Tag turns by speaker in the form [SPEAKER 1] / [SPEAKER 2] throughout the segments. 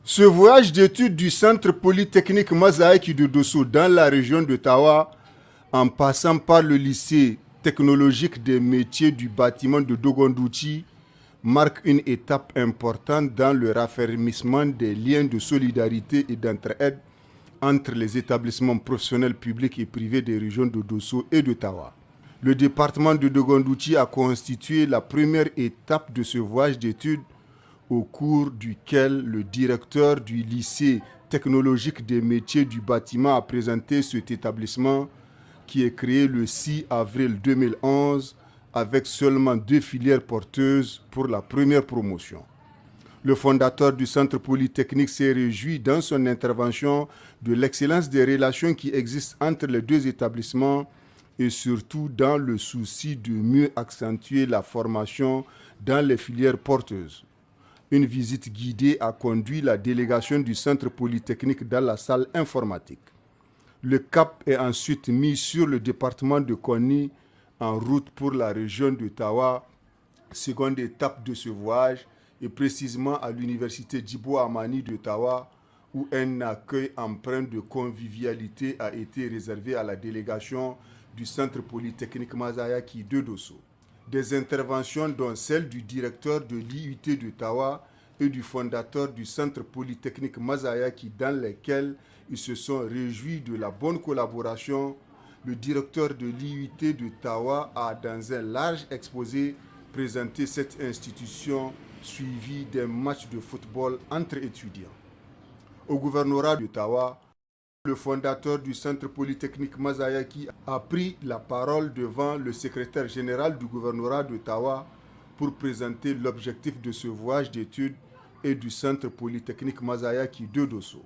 [SPEAKER 1] Ce voyage d'études du Centre polytechnique Masaïki de Dosso dans la région de Tawa, en passant par le lycée technologique des métiers du bâtiment de Dogondouchi, marque une étape importante dans le raffermissement des liens de solidarité et d'entraide entre les établissements professionnels publics et privés des régions de Dosso et de Tawa. Le département de Dogondouchi a constitué la première étape de ce voyage d'études au cours duquel le directeur du lycée technologique des métiers du bâtiment a présenté cet établissement qui est créé le 6 avril 2011 avec seulement 2 filières porteuses pour la première promotion. Le fondateur du Centre polytechnique s'est réjoui dans son intervention de l'excellence des relations qui existent entre les deux établissements et surtout dans le souci de mieux accentuer la formation dans les filières porteuses. Une visite guidée a conduit la délégation du Centre polytechnique dans la salle informatique. Le cap est ensuite mis sur le département de Konni en route pour la région de Tawa, seconde étape de ce voyage, et précisément à l'université Djibo Amani de Tawa, où un accueil empreint de convivialité a été réservé à la délégation du Centre polytechnique Mazayaki de Dosso. Des interventions dont celle du directeur de l'IUT de Tawa et du fondateur du Centre polytechnique Mazayaki dans lesquelles ils se sont réjouis de la bonne collaboration. Le directeur de l'IUT de Tawa a, dans un large exposé, présenté cette institution suivie d'un match de football entre étudiants. Au gouvernorat de Tawa, le fondateur du Centre polytechnique Mazayaki a pris la parole devant le secrétaire général du gouvernorat de Tawa pour présenter l'objectif de ce voyage d'études et du Centre polytechnique Mazayaki de Dosso.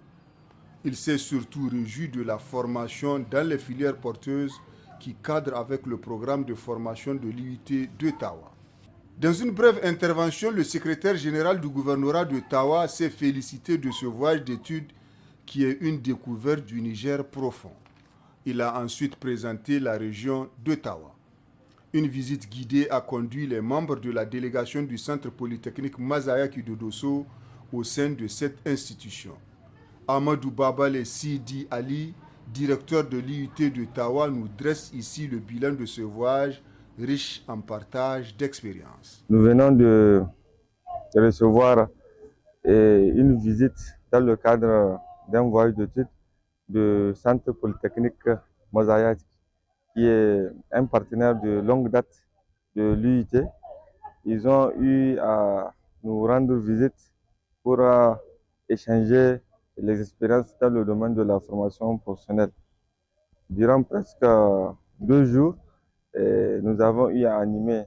[SPEAKER 1] Il s'est surtout réjoui de la formation dans les filières porteuses qui cadrent avec le programme de formation de l'IUT de Tawa. Dans une brève intervention, le secrétaire général du gouvernorat de Tawa s'est félicité de ce voyage d'études qui est une découverte du Niger profond. Il a ensuite présenté la région d'Ottawa. Une visite guidée a conduit les membres de la délégation du Centre polytechnique Mazayaki de Dosso au sein de cette institution. Amadou Babale Sidi Ali, directeur de l'IUT de Tawa, nous dresse ici le bilan de ce voyage riche en partage d'expériences.
[SPEAKER 2] Nous venons de recevoir une visite dans le cadre d'un voyage d'études du Centre polytechnique Mozayat, qui est un partenaire de longue date de l'UIT. Ils ont eu à nous rendre visite pour échanger les expériences dans le domaine de la formation professionnelle. Durant presque 2 jours, nous avons eu à animer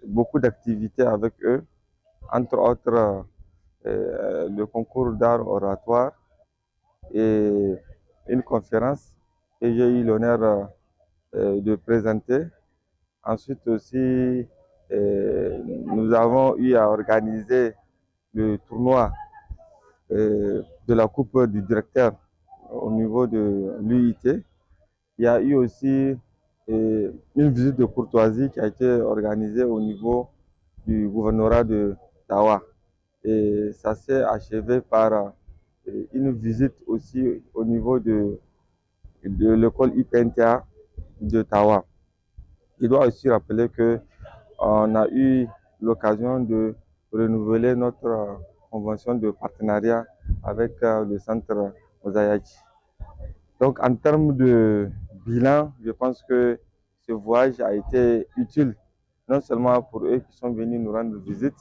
[SPEAKER 2] beaucoup d'activités avec eux, entre autres le concours d'art oratoire et une conférence que j'ai eu l'honneur de présenter. Ensuite aussi, nous avons eu à organiser le tournoi de la Coupe du directeur au niveau de l'UIT. Il y a eu aussi une visite de courtoisie qui a été organisée au niveau du gouvernorat de Tawa. Et ça s'est achevé par une visite aussi au niveau de l'école IPNTA de Tawa. Je dois aussi rappeler qu'on a eu l'occasion de renouveler notre convention de partenariat avec le centre Mozayaki. Donc en termes de bilan, je pense que ce voyage a été utile, non seulement pour eux qui sont venus nous rendre visite,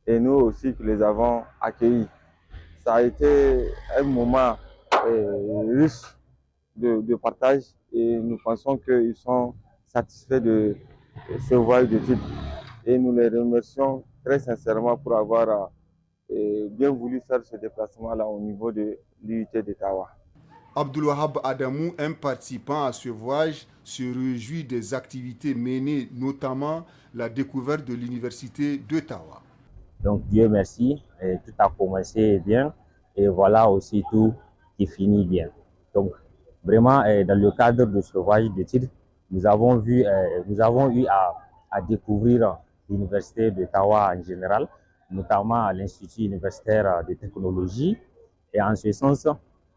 [SPEAKER 2] et nous aussi qui les avons accueillis. Ça a été un moment riche de partage et nous pensons qu'ils sont satisfaits de ce voyage d'études. Et nous les remercions très sincèrement pour avoir bien voulu faire ce déplacement-là au niveau de l'UIT d'Ottawa.
[SPEAKER 1] Abdulwahab Adamou, un participant à ce voyage, se réjouit des activités menées, notamment la découverte de l'université d'Ottawa.
[SPEAKER 3] Donc Dieu merci, tout a commencé bien et voilà aussi tout qui finit bien. Donc vraiment dans le cadre de ce voyage d'études, nous avons eu à découvrir l'université d'Ottawa en général, notamment à l'Institut universitaire de technologie. Et en ce sens,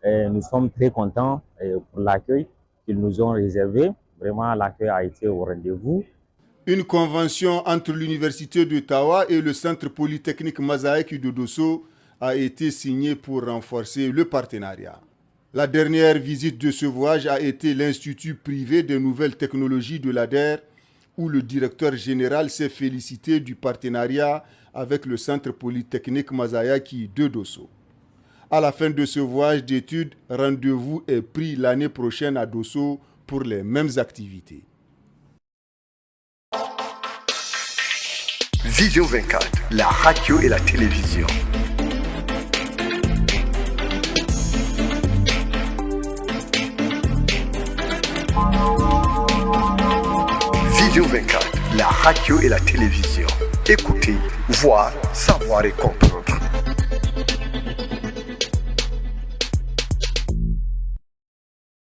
[SPEAKER 3] nous sommes très contents pour l'accueil qu'ils nous ont réservé. Vraiment, l'accueil a été au rendez-vous.
[SPEAKER 1] Une convention entre l'Université d'Ottawa et le Centre polytechnique Masaïki de Dosso a été signée pour renforcer le partenariat. La dernière visite de ce voyage a été l'Institut privé des nouvelles technologies de l'ADER, où le directeur général s'est félicité du partenariat avec le Centre polytechnique Masayaki de Dosso. À la fin de ce voyage d'études, rendez-vous est pris l'année prochaine à Dosso pour les mêmes activités.
[SPEAKER 4] Vision 24, la radio et la télévision. Vision 24, la radio et la télévision. Écoutez, voir, savoir et comprendre.